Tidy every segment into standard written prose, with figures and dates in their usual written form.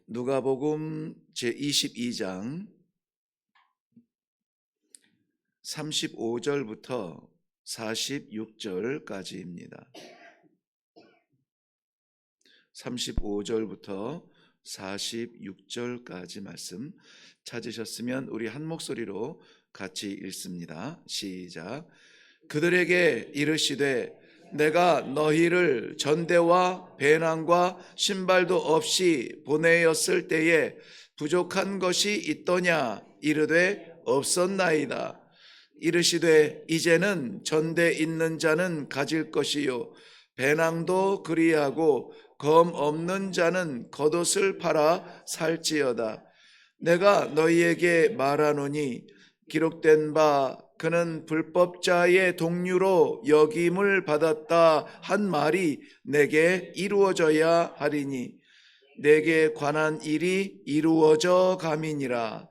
누가복음 제22장 35절부터 46절까지입니다. 35절부터 46절까지 말씀 찾으셨으면 우리 한 목소리로 같이 읽습니다. 시작. 그들에게 이르시되 내가 너희를 전대와 배낭과 신발도 없이 보내었을 때에 부족한 것이 있더냐? 이르되 없었나이다. 이르시되 이제는 전대 있는 자는 가질 것이요 배낭도 그리하고 검 없는 자는 겉옷을 팔아 살지어다. 내가 너희에게 말하노니 기록된 바 그는 불법자의 동류로 역임을 받았다 한 말이 내게 이루어져야 하리니 내게 관한 일이 이루어져 감이니라.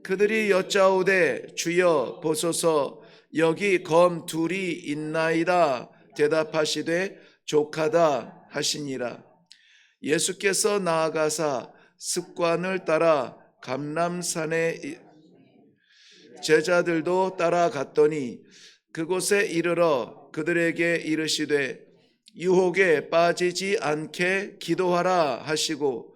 그들이 여짜오되 주여 보소서 여기 검 둘이 있나이다. 대답하시되 족하다 하시니라. 예수께서 나아가사 습관을 따라 감람산에 제자들도 따라갔더니 그곳에 이르러 그들에게 이르시되 유혹에 빠지지 않게 기도하라 하시고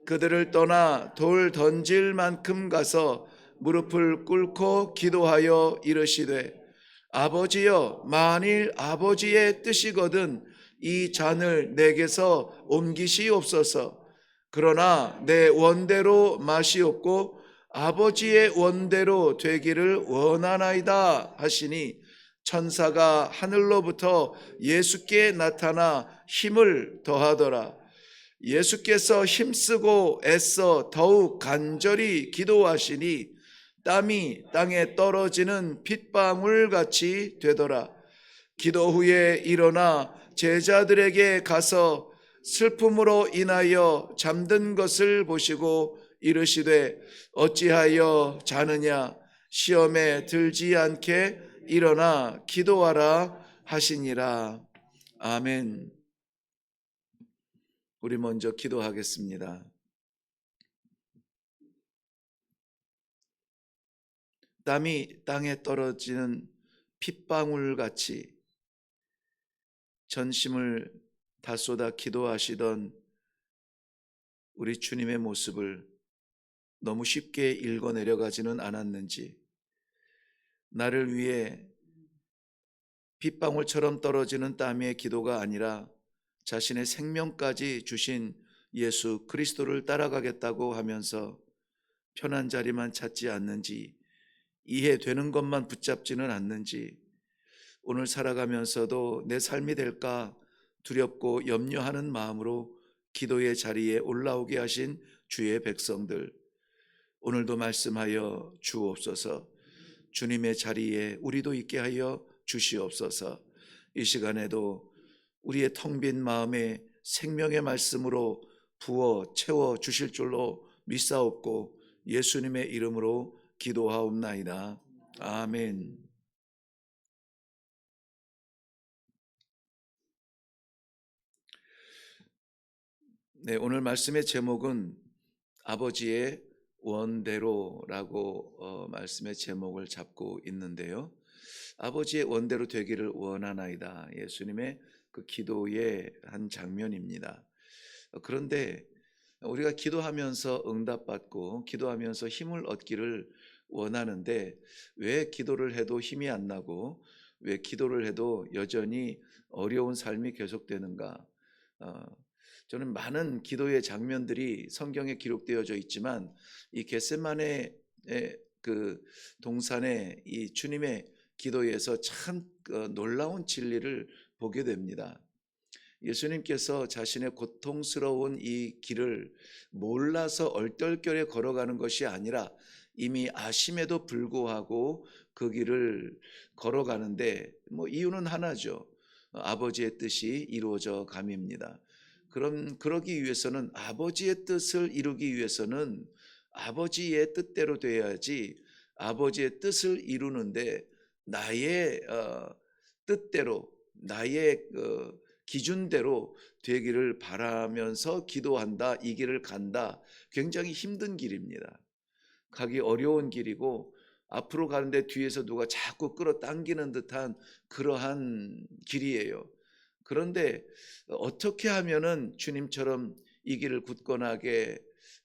그들을 떠나 돌 던질 만큼 가서 무릎을 꿇고 기도하여 이르시되 아버지여 만일 아버지의 뜻이거든 이 잔을 내게서 옮기시옵소서. 그러나 내 원대로 마시옵고 아버지의 원대로 되기를 원하나이다 하시니 천사가 하늘로부터 예수께 나타나 힘을 더하더라. 예수께서 힘쓰고 애써 더욱 간절히 기도하시니 땀이 땅에 떨어지는 핏방울 같이 되더라. 기도 후에 일어나 제자들에게 가서 슬픔으로 인하여 잠든 것을 보시고 이르시되 어찌하여 자느냐? 시험에 들지 않게 일어나 기도하라 하시니라. 아멘. 우리 먼저 기도하겠습니다. 땀이 땅에 떨어지는 핏방울 같이 전심을 다 쏟아 기도하시던 우리 주님의 모습을 너무 쉽게 읽어내려가지는 않았는지, 나를 위해 빗방울처럼 떨어지는 땀의 기도가 아니라 자신의 생명까지 주신 예수 그리스도를 따라가겠다고 하면서 편한 자리만 찾지 않는지, 이해되는 것만 붙잡지는 않는지, 오늘 살아가면서도 내 삶이 될까 두렵고 염려하는 마음으로 기도의 자리에 올라오게 하신 주의 백성들, 오늘도 말씀하여 주옵소서. 주님의 자리에 우리도 있게 하여 주시옵소서. 이 시간에도 우리의 텅 빈 마음에 생명의 말씀으로 부어 채워 주실 줄로 믿사옵고 예수님의 이름으로 기도하옵나이다. 아멘. 네, 오늘 말씀의 제목은 아버지의 원대로라고 말씀의 제목을 잡고 있는데요. 아버지의 원대로 되기를 원하나이다. 예수님의 그 기도의 한 장면입니다. 그런데 우리가 기도하면서 응답받고 기도하면서 힘을 얻기를 원하는데 왜 기도를 해도 힘이 안 나고 왜 기도를 해도 여전히 어려운 삶이 계속되는가? 저는 많은 기도의 장면들이 성경에 기록되어져 있지만 이 겟세마네 그 동산의 이 주님의 기도에서 참 놀라운 진리를 보게 됩니다. 예수님께서 자신의 고통스러운 이 길을 몰라서 얼떨결에 걸어가는 것이 아니라 이미 아심에도 불구하고 그 길을 걸어가는데 이유는 하나죠. 아버지의 뜻이 이루어져 감입니다. 그러기 위해서는 아버지의 뜻을 이루기 위해서는 아버지의 뜻대로 되어야지, 아버지의 뜻을 이루는데 나의 뜻대로 나의 기준대로 되기를 바라면서 기도한다, 이 길을 간다. 굉장히 힘든 길입니다. 가기 어려운 길이고 앞으로 가는데 뒤에서 누가 자꾸 끌어당기는 듯한 그러한 길이에요. 그런데 어떻게 하면은 주님처럼 이 길을 굳건하게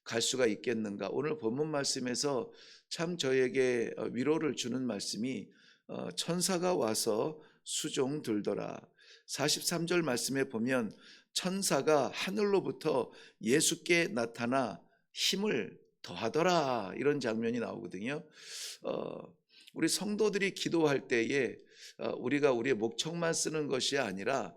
갈 수가 있겠는가? 오늘 본문 말씀에서 참 저에게 위로를 주는 말씀이 천사가 와서 수종 들더라. 43절 말씀에 보면 천사가 하늘로부터 예수께 나타나 힘을 더하더라, 이런 장면이 나오거든요. 우리 성도들이 기도할 때에 우리가 우리의 목청만 쓰는 것이 아니라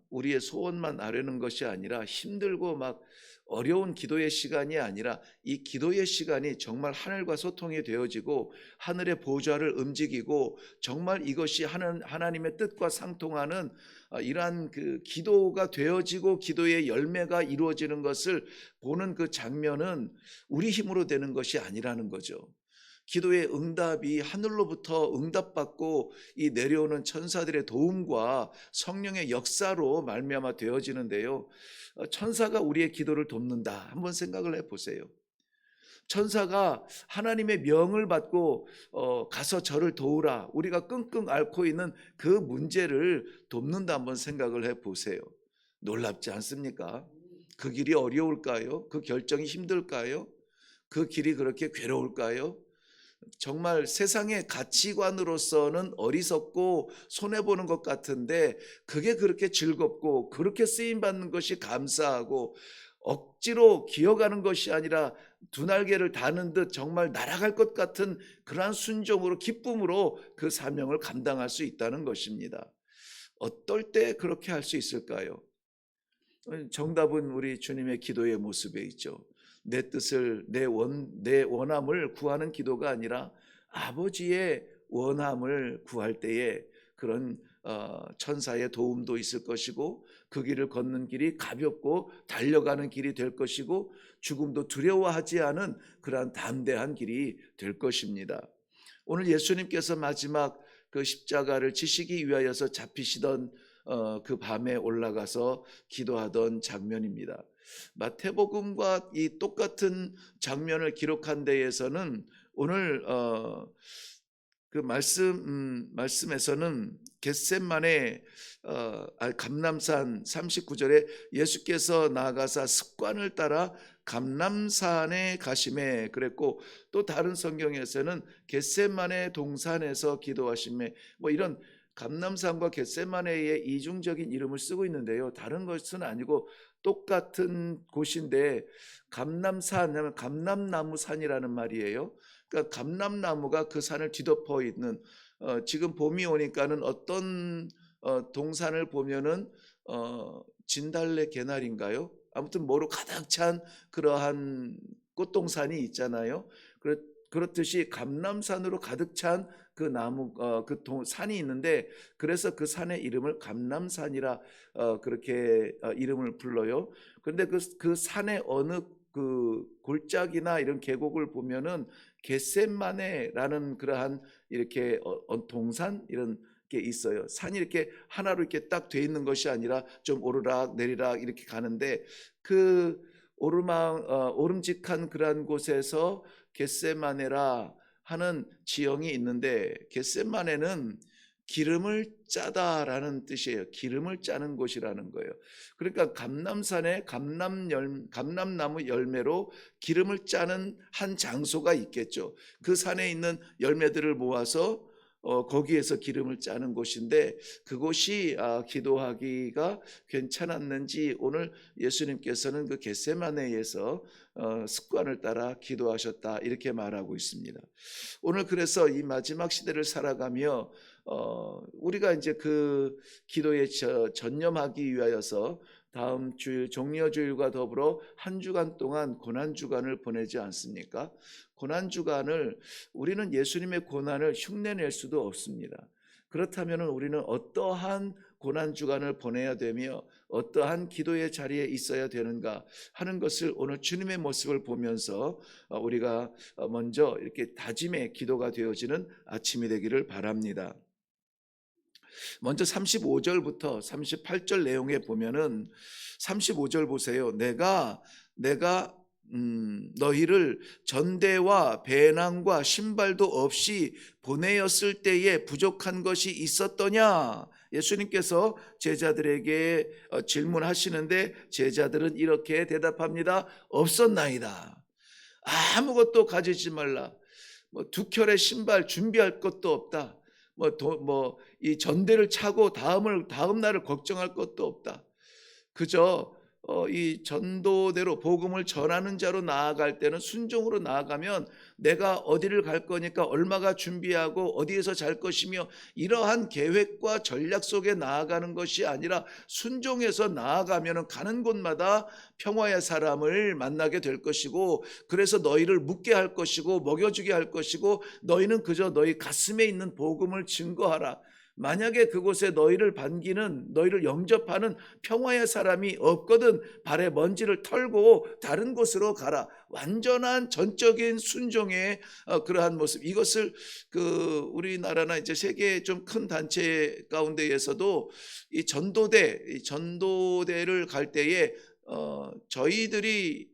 우리의 소원만 아뢰는 것이 아니라 힘들고 막 어려운 기도의 시간이 아니라 이 기도의 시간이 정말 하늘과 소통이 되어지고 하늘의 보좌를 움직이고 정말 이것이 하나님의 뜻과 상통하는 이러한 그 기도가 되어지고 기도의 열매가 이루어지는 것을 보는 그 장면은 우리 힘으로 되는 것이 아니라는 거죠. 기도의 응답이 하늘로부터 응답받고 이 내려오는 천사들의 도움과 성령의 역사로 말미암아 되어지는데요. 천사가 우리의 기도를 돕는다. 한번 생각을 해보세요. 천사가 하나님의 명을 받고 가서 저를 도우라, 우리가 끙끙 앓고 있는 그 문제를 돕는다. 한번 생각을 해보세요. 놀랍지 않습니까? 그 길이 어려울까요? 그 결정이 힘들까요? 그 길이 그렇게 괴로울까요? 정말 세상의 가치관으로서는 어리석고 손해보는 것 같은데 그게 그렇게 즐겁고 그렇게 쓰임받는 것이 감사하고 억지로 기어가는 것이 아니라 두 날개를 다는 듯 정말 날아갈 것 같은 그러한 순종으로 기쁨으로 그 사명을 감당할 수 있다는 것입니다. 어떨 때 그렇게 할 수 있을까요? 정답은 우리 주님의 기도의 모습에 있죠. 내 뜻을 내 원함을 구하는 기도가 아니라 아버지의 원함을 구할 때에 그런 천사의 도움도 있을 것이고 그 길을 걷는 길이 가볍고 달려가는 길이 될 것이고 죽음도 두려워하지 않은 그러한 담대한 길이 될 것입니다. 오늘 예수님께서 마지막 그 십자가를 지시기 위하여서 잡히시던 그 밤에 올라가서 기도하던 장면입니다. 마태복음과 이 똑같은 장면을 기록한 데에서는 오늘 그 말씀에서는 겟셋마네 감람산 39절에 예수께서 나아가사 습관을 따라 감람산에 가심에 그랬고, 또 다른 성경에서는 겟셋마네 동산에서 기도하심에, 뭐 이런 감람산과 겟셋마네의 이중적인 이름을 쓰고 있는데요. 다른 것은 아니고 똑같은 곳인데, 감람산 하면 감람나무 산이라는 말이에요. 그러니까 감람나무가 그 산을 뒤덮어 있는, 지금 봄이 오니까는 어떤 동산을 보면은 진달래 개나리인가요? 아무튼 뭐로 가득 찬 그러한 꽃동산이 있잖아요. 그렇듯이 감람산으로 가득 찬 그 나무 산이 있는데, 그래서 그 산의 이름을 감람산이라 그렇게 이름을 불러요. 그런데 그 산의 어느 그 골짜기나 이런 계곡을 보면은 겟셋마네라는 그러한 이렇게 동산 이런 게 있어요. 산이 이렇게 하나로 이렇게 딱 돼 있는 것이 아니라 좀 오르락 내리락 이렇게 가는데, 그 오름직한 그러한 곳에서 겟셋마네라 하는 지형이 있는데, 겟셋마네는 기름을 짜다라는 뜻이에요. 기름을 짜는 곳이라는 거예요. 그러니까 감람산에 감람나무 열매로 기름을 짜는 한 장소가 있겠죠. 그 산에 있는 열매들을 모아서 거기에서 기름을 짜는 곳인데, 그곳이 기도하기가 괜찮았는지 오늘 예수님께서는 그 겟세마네에서 습관을 따라 기도하셨다, 이렇게 말하고 있습니다. 오늘 그래서 이 마지막 시대를 살아가며 우리가 이제 그 기도에 전념하기 위하여서 다음 주일 종려주일과 더불어 한 주간 동안 고난주간을 보내지 않습니까? 고난주간을, 우리는 예수님의 고난을 흉내낼 수도 없습니다. 그렇다면 우리는 어떠한 고난주간을 보내야 되며 어떠한 기도의 자리에 있어야 되는가 하는 것을 오늘 주님의 모습을 보면서 우리가 먼저 이렇게 다짐의 기도가 되어지는 아침이 되기를 바랍니다. 먼저 35절부터 38절 내용에 보면은 35절 보세요. 내가 너희를 전대와 배낭과 신발도 없이 보내었을 때에 부족한 것이 있었더냐? 예수님께서 제자들에게 질문하시는데 제자들은 이렇게 대답합니다. 없었나이다. 아무것도 가지지 말라. 뭐 두 켤의 신발 준비할 것도 없다. 이 전대를 차고 다음 날을 걱정할 것도 없다. 그저 이 전도대로 복음을 전하는 자로 나아갈 때는 순종으로 나아가면 내가 어디를 갈 거니까 얼마가 준비하고 어디에서 잘 것이며 이러한 계획과 전략 속에 나아가는 것이 아니라 순종해서 나아가면 가는 곳마다 평화의 사람을 만나게 될 것이고, 그래서 너희를 묻게 할 것이고 먹여주게 할 것이고, 너희는 그저 너희 가슴에 있는 복음을 증거하라. 만약에 그곳에 너희를 반기는, 너희를 영접하는 평화의 사람이 없거든 발에 먼지를 털고 다른 곳으로 가라. 완전한 전적인 순종의 그러한 모습. 이것을 우리나라나 이제 세계 좀 큰 단체 가운데에서도 이 전도대를 갈 때에 저희들이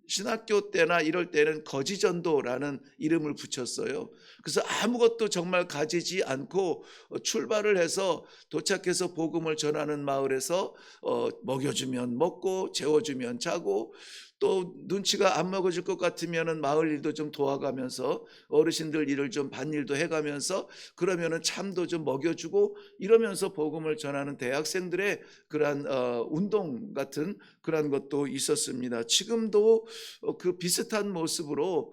신학교 때나 이럴 때는 거지전도라는 이름을 붙였어요. 그래서 아무것도 정말 가지지 않고 출발을 해서 도착해서 복음을 전하는 마을에서 먹여주면 먹고 재워주면 자고, 또 눈치가 안 먹어질 것 같으면은 마을 일도 좀 도와가면서 어르신들 일을 좀 밭일도 해가면서 그러면은 참도 좀 먹여주고 이러면서 복음을 전하는 대학생들의 그러한 운동 같은 그런 것도 있었습니다. 지금도 그 비슷한 모습으로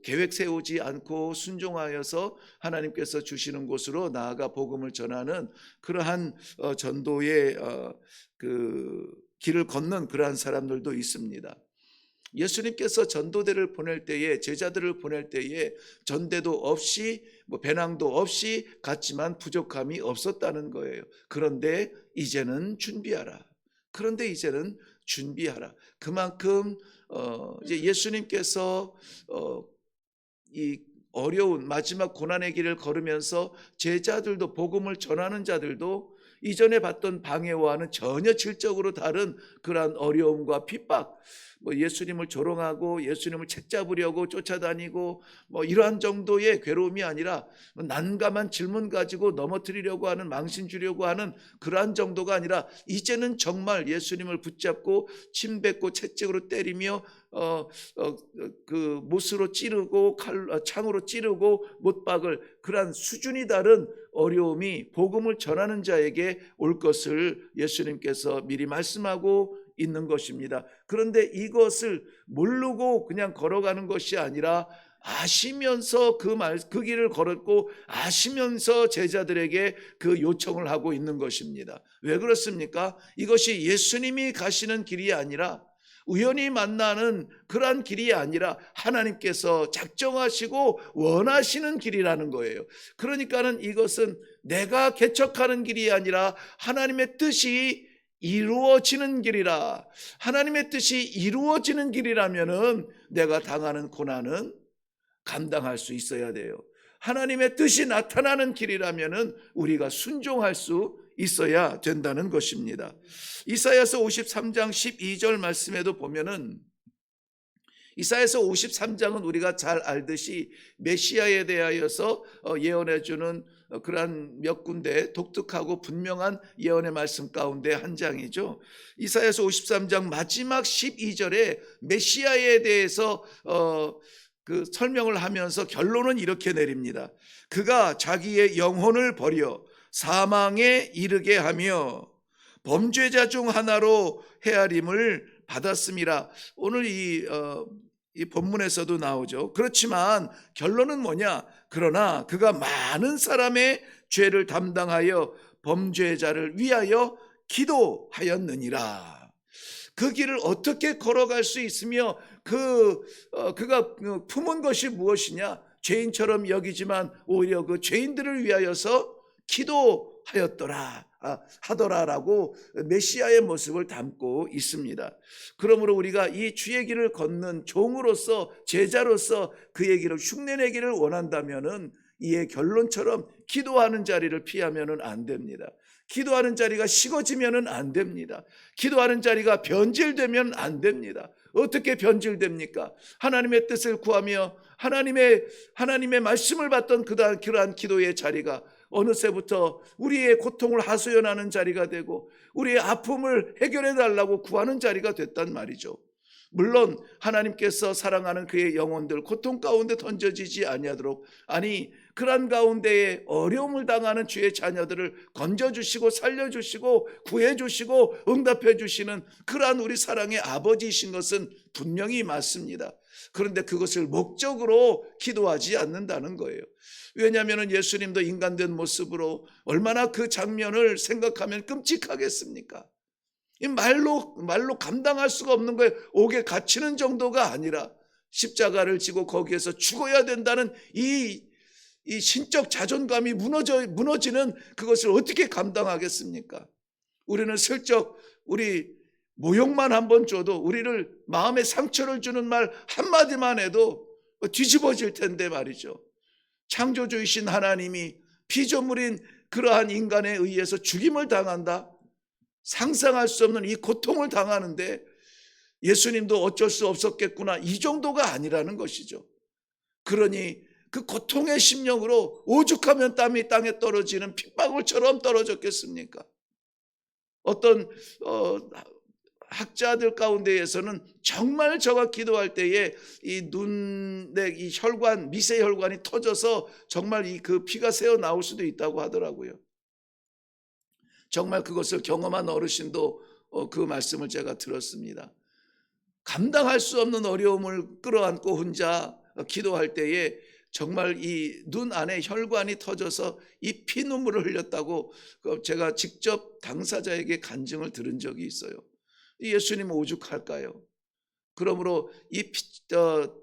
계획 세우지 않고 순종하여서 하나님께서 주시는 곳으로 나아가 복음을 전하는 그러한 전도의 길을 걷는 그러한 사람들도 있습니다. 예수님께서 전도대를 보낼 때에, 제자들을 보낼 때에 전대도 없이 배낭도 없이 갔지만 부족함이 없었다는 거예요. 그런데 이제는 준비하라. 그만큼 이제 예수님께서 이 어려운 마지막 고난의 길을 걸으면서 제자들도, 복음을 전하는 자들도 이전에 봤던 방해와는 전혀 질적으로 다른 그러한 어려움과 핍박, 예수님을 조롱하고 예수님을 책잡으려고 쫓아다니고 이러한 정도의 괴로움이 아니라 난감한 질문 가지고 넘어뜨리려고 하는, 망신 주려고 하는 그러한 정도가 아니라 이제는 정말 예수님을 붙잡고 침뱉고 채찍으로 때리며 못으로 찌르고 창으로 찌르고 못 박을 그러한 수준이 다른 어려움이 복음을 전하는 자에게 올 것을 예수님께서 미리 말씀하고 있는 것입니다. 그런데 이것을 모르고 그냥 걸어가는 것이 아니라 아시면서 그 길을 걸었고 아시면서 제자들에게 그 요청을 하고 있는 것입니다. 왜 그렇습니까? 이것이 예수님이 가시는 길이 아니라, 우연히 만나는 그러한 길이 아니라 하나님께서 작정하시고 원하시는 길이라는 거예요. 그러니까는 이것은 내가 개척하는 길이 아니라 하나님의 뜻이 이루어지는 길이라. 하나님의 뜻이 이루어지는 길이라면은 내가 당하는 고난은 감당할 수 있어야 돼요. 하나님의 뜻이 나타나는 길이라면은 우리가 순종할 수 있어야 된다는 것입니다. 이사야서 53장 12절 말씀에도 보면은, 이사야서 53장은 우리가 잘 알듯이 메시아에 대하여서 예언해 주는 그러한 몇 군데 독특하고 분명한 예언의 말씀 가운데 한 장이죠. 이사야서 53장 마지막 12절에 메시아에 대해서 설명을 하면서 결론은 이렇게 내립니다. 그가 자기의 영혼을 버려 사망에 이르게 하며 범죄자 중 하나로 헤아림을 받았음이라. 오늘 이 본문에서도 나오죠. 그렇지만 결론은 뭐냐? 그러나 그가 많은 사람의 죄를 담당하여 범죄자를 위하여 기도하였느니라. 그 길을 어떻게 걸어갈 수 있으며 그가 품은 것이 무엇이냐? 죄인처럼 여기지만 오히려 그 죄인들을 위하여서 하더라라고 메시아의 모습을 담고 있습니다. 그러므로 우리가 이 주의 길을 걷는 종으로서, 제자로서 그의 길을 흉내내기를 원한다면은 이의 결론처럼 기도하는 자리를 피하면은 안 됩니다. 기도하는 자리가 식어지면은 안 됩니다. 기도하는 자리가 변질되면 안 됩니다. 어떻게 변질됩니까? 하나님의 뜻을 구하며 하나님의 말씀을 받던 그러한 기도의 자리가 어느새부터 우리의 고통을 하소연하는 자리가 되고 우리의 아픔을 해결해 달라고 구하는 자리가 됐단 말이죠. 물론 하나님께서 사랑하는 그의 영혼들 고통 가운데 던져지지 아니하도록, 아니 그런 가운데에 어려움을 당하는 주의 자녀들을 건져주시고 살려주시고 구해주시고 응답해주시는 그러한 우리 사랑의 아버지이신 것은 분명히 맞습니다. 그런데 그것을 목적으로 기도하지 않는다는 거예요. 왜냐하면 예수님도 인간된 모습으로 얼마나 그 장면을 생각하면 끔찍하겠습니까? 이 말로 감당할 수가 없는 거예요. 옥에 갇히는 정도가 아니라 십자가를 지고 거기에서 죽어야 된다는 이 신적 자존감이 무너지는 그것을 어떻게 감당하겠습니까? 우리는 슬쩍 우리 모욕만 한번 줘도, 우리를 마음에 상처를 주는 말 한마디만 해도 뒤집어질 텐데 말이죠. 창조주이신 하나님이 피조물인 그러한 인간에 의해서 죽임을 당한다? 상상할 수 없는 이 고통을 당하는데 예수님도 어쩔 수 없었겠구나, 이 정도가 아니라는 것이죠. 그러니 그 고통의 심령으로 오죽하면 땀이 땅에 떨어지는 핏방울처럼 떨어졌겠습니까? 어떤 학자들 가운데에서는 정말 저가 기도할 때에 이 눈의 이 혈관, 미세혈관이 터져서 정말 그 피가 새어 나올 수도 있다고 하더라고요. 정말 그것을 경험한 어르신도 그 말씀을 제가 들었습니다. 감당할 수 없는 어려움을 끌어안고 혼자 기도할 때에 정말 이 눈 안에 혈관이 터져서 이 피눈물을 흘렸다고 제가 직접 당사자에게 간증을 들은 적이 있어요. 예수님은 오죽할까요? 그러므로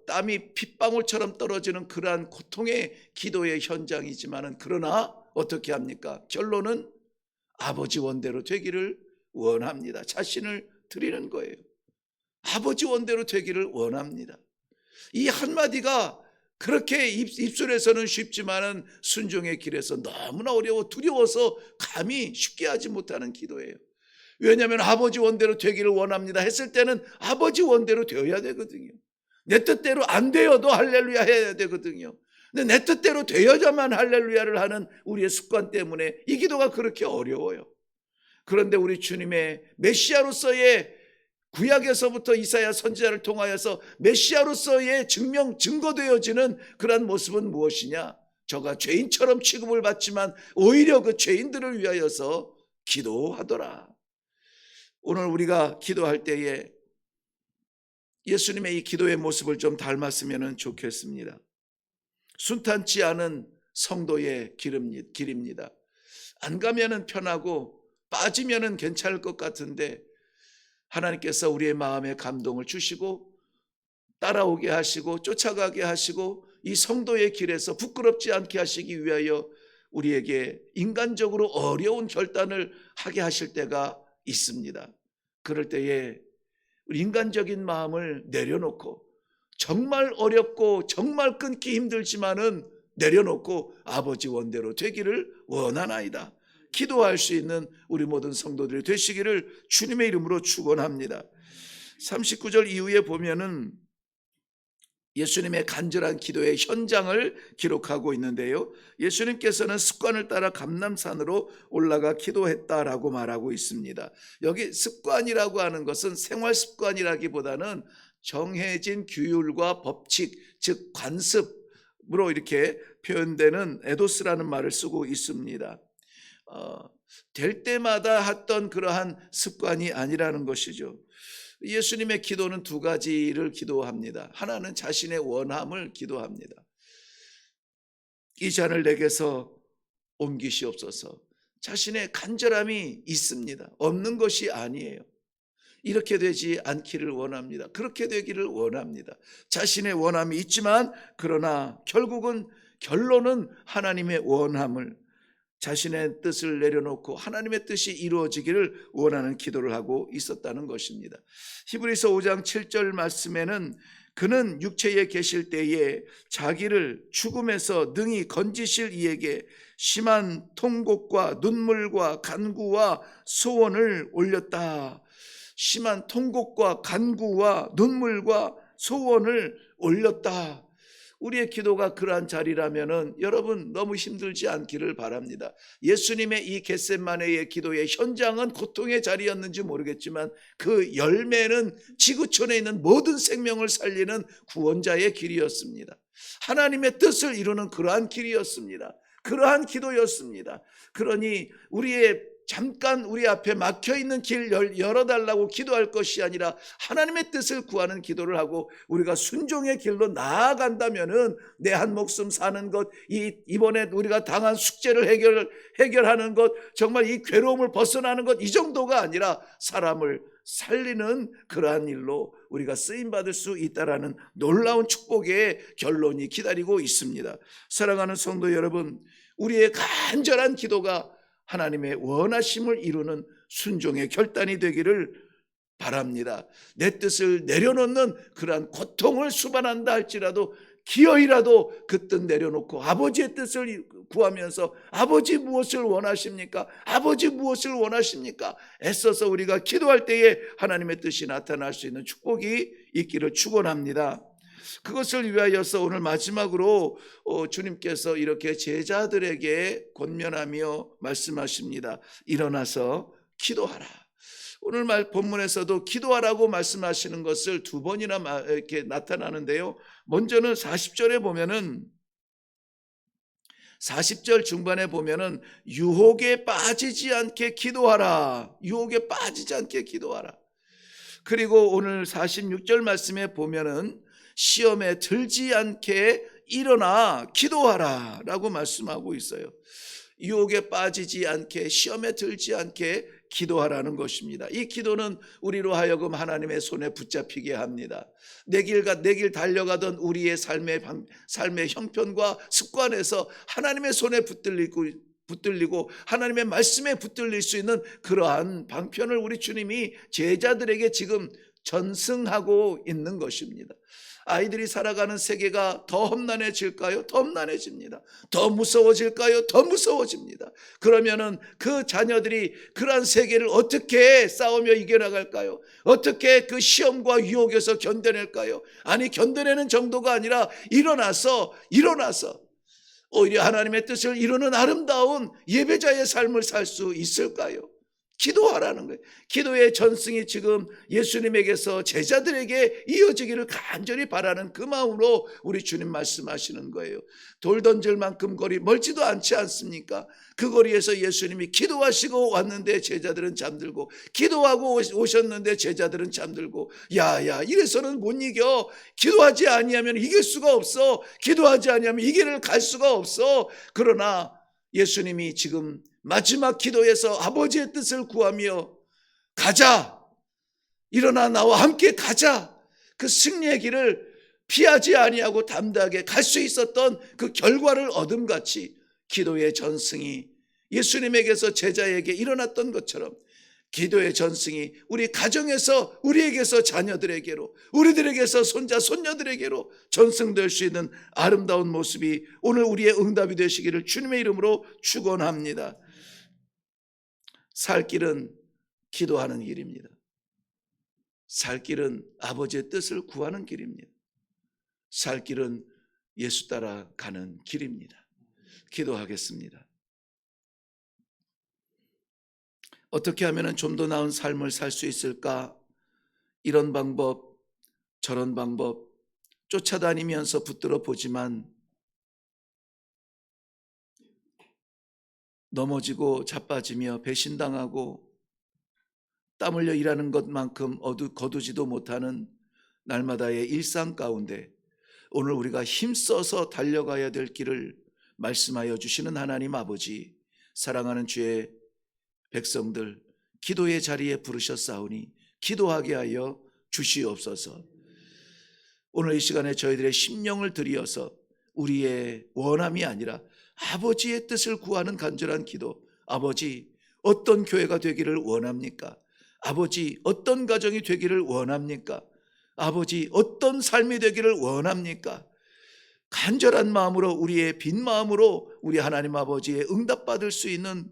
땀이 핏방울처럼 떨어지는 그러한 고통의 기도의 현장이지만은, 그러나 어떻게 합니까? 결론은 아버지 원대로 되기를 원합니다. 자신을 드리는 거예요. 아버지 원대로 되기를 원합니다. 이 한마디가 그렇게 입술에서는 쉽지만은 순종의 길에서 너무나 어려워 두려워서 감히 쉽게 하지 못하는 기도예요. 왜냐하면 아버지 원대로 되기를 원합니다 했을 때는 아버지 원대로 되어야 되거든요. 내 뜻대로 안 되어도 할렐루야 해야 되거든요. 근데 내 뜻대로 되어야만 할렐루야를 하는 우리의 습관 때문에 이 기도가 그렇게 어려워요. 그런데 우리 주님의 메시아로서의, 구약에서부터 이사야 선지자를 통하여서 메시아로서의 증거되어지는 그러한 모습은 무엇이냐? 저가 죄인처럼 취급을 받지만 오히려 그 죄인들을 위하여서 기도하더라. 오늘 우리가 기도할 때에 예수님의 이 기도의 모습을 좀 닮았으면 좋겠습니다. 순탄치 않은 성도의 길입니다. 안 가면은 편하고 빠지면은 괜찮을 것 같은데 하나님께서 우리의 마음에 감동을 주시고 따라오게 하시고 쫓아가게 하시고 이 성도의 길에서 부끄럽지 않게 하시기 위하여 우리에게 인간적으로 어려운 결단을 하게 하실 때가 있습니다. 그럴 때에 우리 인간적인 마음을 내려놓고, 정말 어렵고 정말 끊기 힘들지만은 내려놓고 아버지 원대로 되기를 원하나이다. 기도할 수 있는 우리 모든 성도들이 되시기를 주님의 이름으로 축원합니다. 39절 이후에 보면은 예수님의 간절한 기도의 현장을 기록하고 있는데요, 예수님께서는 습관을 따라 감람산으로 올라가 기도했다라고 말하고 있습니다. 여기 습관이라고 하는 것은 생활 습관이라기보다는 정해진 규율과 법칙, 즉 관습으로 이렇게 표현되는 에도스라는 말을 쓰고 있습니다. 될 때마다 했던 그러한 습관이 아니라는 것이죠. 예수님의 기도는 두 가지를 기도합니다. 하나는 자신의 원함을 기도합니다. 이 잔을 내게서 옮기시옵소서. 자신의 간절함이 있습니다. 없는 것이 아니에요. 이렇게 되지 않기를 원합니다. 그렇게 되기를 원합니다. 자신의 원함이 있지만 그러나 결론은 하나님의 원함을, 자신의 뜻을 내려놓고 하나님의 뜻이 이루어지기를 원하는 기도를 하고 있었다는 것입니다. 히브리서 5장 7절 말씀에는 그는 육체에 계실 때에 자기를 죽음에서 능히 건지실 이에게 심한 통곡과 눈물과 간구와 소원을 올렸다. 심한 통곡과 간구와 눈물과 소원을 올렸다. 우리의 기도가 그러한 자리라면은 여러분 너무 힘들지 않기를 바랍니다. 예수님의 이 겟세마네의 기도의 현장은 고통의 자리였는지 모르겠지만 그 열매는 지구촌에 있는 모든 생명을 살리는 구원자의 길이었습니다. 하나님의 뜻을 이루는 그러한 길이었습니다. 그러한 기도였습니다. 그러니 잠깐 우리 앞에 막혀있는 길 열어달라고 기도할 것이 아니라 하나님의 뜻을 구하는 기도를 하고 우리가 순종의 길로 나아간다면은 내 한 목숨 사는 것, 이번에 우리가 당한 숙제를 해결하는 것, 정말 이 괴로움을 벗어나는 것, 이 정도가 아니라 사람을 살리는 그러한 일로 우리가 쓰임받을 수 있다라는 놀라운 축복의 결론이 기다리고 있습니다. 사랑하는 성도 여러분, 우리의 간절한 기도가 하나님의 원하심을 이루는 순종의 결단이 되기를 바랍니다. 내 뜻을 내려놓는 그러한 고통을 수반한다 할지라도 기어이라도 그 뜻 내려놓고 아버지의 뜻을 구하면서 아버지 무엇을 원하십니까? 아버지 무엇을 원하십니까? 애써서 우리가 기도할 때에 하나님의 뜻이 나타날 수 있는 축복이 있기를 축원합니다. 그것을 위하여서 오늘 마지막으로 주님께서 이렇게 제자들에게 권면하며 말씀하십니다. 일어나서 기도하라. 오늘 본문에서도 기도하라고 말씀하시는 것을 두 번이나 이렇게 나타나는데요. 먼저는 40절에 보면은 40절 중반에 보면은 유혹에 빠지지 않게 기도하라. 유혹에 빠지지 않게 기도하라. 그리고 오늘 46절 말씀에 보면은 시험에 들지 않게 일어나 기도하라 라고 말씀하고 있어요. 유혹에 빠지지 않게, 시험에 들지 않게 기도하라는 것입니다. 이 기도는 우리로 하여금 하나님의 손에 붙잡히게 합니다. 내 길 달려가던 우리의 삶의 형편과 습관에서 하나님의 손에 붙들리고 하나님의 말씀에 붙들릴 수 있는 그러한 방편을 우리 주님이 제자들에게 지금 전승하고 있는 것입니다. 아이들이 살아가는 세계가 더 험난해질까요? 더 험난해집니다. 더 무서워질까요? 더 무서워집니다. 그러면은 그 자녀들이 그러한 세계를 어떻게 싸우며 이겨나갈까요? 어떻게 그 시험과 유혹에서 견뎌낼까요? 아니, 견뎌내는 정도가 아니라 일어나서 오히려 하나님의 뜻을 이루는 아름다운 예배자의 삶을 살 수 있을까요? 기도하라는 거예요. 기도의 전승이 지금 예수님에게서 제자들에게 이어지기를 간절히 바라는 그 마음으로 우리 주님 말씀하시는 거예요. 돌 던질 만큼 거리 멀지도 않지 않습니까? 그 거리에서 예수님이 기도하시고 왔는데 제자들은 잠들고, 기도하고 오셨는데 제자들은 잠들고, 야야 이래서는 못 이겨. 기도하지 아니하면 이길 수가 없어. 기도하지 아니하면 이 길을 갈 수가 없어. 그러나 예수님이 지금 마지막 기도에서 아버지의 뜻을 구하며 가자, 일어나 나와 함께 가자, 그 승리의 길을 피하지 아니하고 담대하게 갈 수 있었던 그 결과를 얻음같이 기도의 전승이 예수님에게서 제자에게 일어났던 것처럼 기도의 전승이 우리 가정에서, 우리에게서 자녀들에게로, 우리들에게서 손자 손녀들에게로 전승될 수 있는 아름다운 모습이 오늘 우리의 응답이 되시기를 주님의 이름으로 축원합니다. 살 길은 기도하는 길입니다. 살 길은 아버지의 뜻을 구하는 길입니다. 살 길은 예수 따라 가는 길입니다. 기도하겠습니다. 어떻게 하면 좀 더 나은 삶을 살 수 있을까? 이런 방법, 저런 방법 쫓아다니면서 붙들어 보지만 넘어지고 자빠지며 배신당하고 땀 흘려 일하는 것만큼 거두지도 못하는 날마다의 일상 가운데 오늘 우리가 힘써서 달려가야 될 길을 말씀하여 주시는 하나님 아버지, 사랑하는 주의 백성들 기도의 자리에 부르셨사오니 기도하게 하여 주시옵소서. 오늘 이 시간에 저희들의 심령을 들이어서 우리의 원함이 아니라 아버지의 뜻을 구하는 간절한 기도. 아버지, 어떤 교회가 되기를 원합니까? 아버지, 어떤 가정이 되기를 원합니까? 아버지, 어떤 삶이 되기를 원합니까? 간절한 마음으로, 우리의 빈 마음으로 우리 하나님 아버지의 응답받을 수 있는,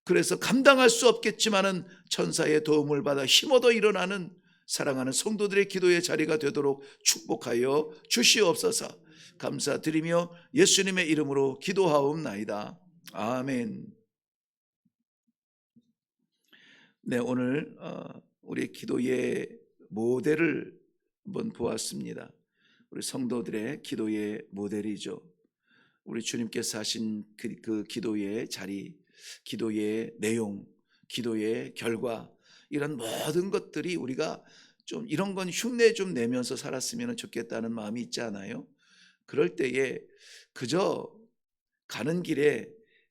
그래서 감당할 수 없겠지만은 천사의 도움을 받아 힘어도 일어나는 사랑하는 성도들의 기도의 자리가 되도록 축복하여 주시옵소서. 감사드리며 예수님의 이름으로 기도하옵나이다. 아멘. 네, 오늘 우리 기도의 모델을 한번 보았습니다. 우리 성도들의 기도의 모델이죠. 우리 주님께서 하신 그 기도의 자리, 기도의 내용, 기도의 결과, 이런 모든 것들이 우리가 좀 이런 건 흉내 좀 내면서 살았으면 좋겠다는 마음이 있지 않아요? 그럴 때에 그저 가는 길에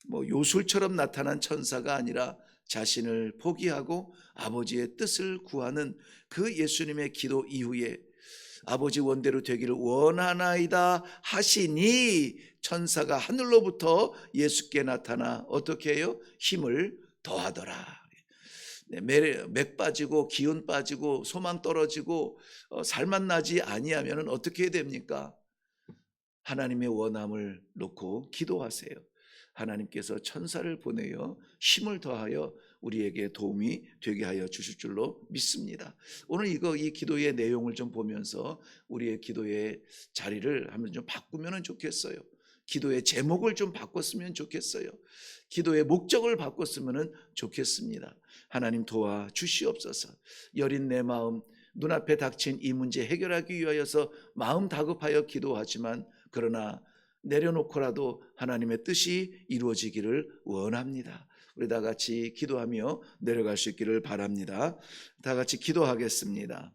뭐 요술처럼 나타난 천사가 아니라 자신을 포기하고 아버지의 뜻을 구하는 그 예수님의 기도 이후에 아버지 원대로 되기를 원하나이다 하시니 천사가 하늘로부터 예수께 나타나 어떻게 해요? 힘을 더하더라. 맥 빠지고 기운 빠지고 소망 떨어지고 살만 나지 아니하면 어떻게 됩니까? 하나님의 원함을 놓고 기도하세요. 하나님께서 천사를 보내어 힘을 더하여 우리에게 도움이 되게 하여 주실 줄로 믿습니다. 오늘 이 기도의 내용을 좀 보면서 우리의 기도의 자리를 한번 좀 바꾸면 좋겠어요. 기도의 제목을 좀 바꿨으면 좋겠어요. 기도의 목적을 바꿨으면 좋겠습니다. 하나님 도와 주시옵소서. 여린 내 마음, 눈앞에 닥친 이 문제 해결하기 위하여서 마음 다급하여 기도하지만 그러나 내려놓고라도 하나님의 뜻이 이루어지기를 원합니다. 우리 다 같이 기도하며 내려갈 수 있기를 바랍니다. 다 같이 기도하겠습니다.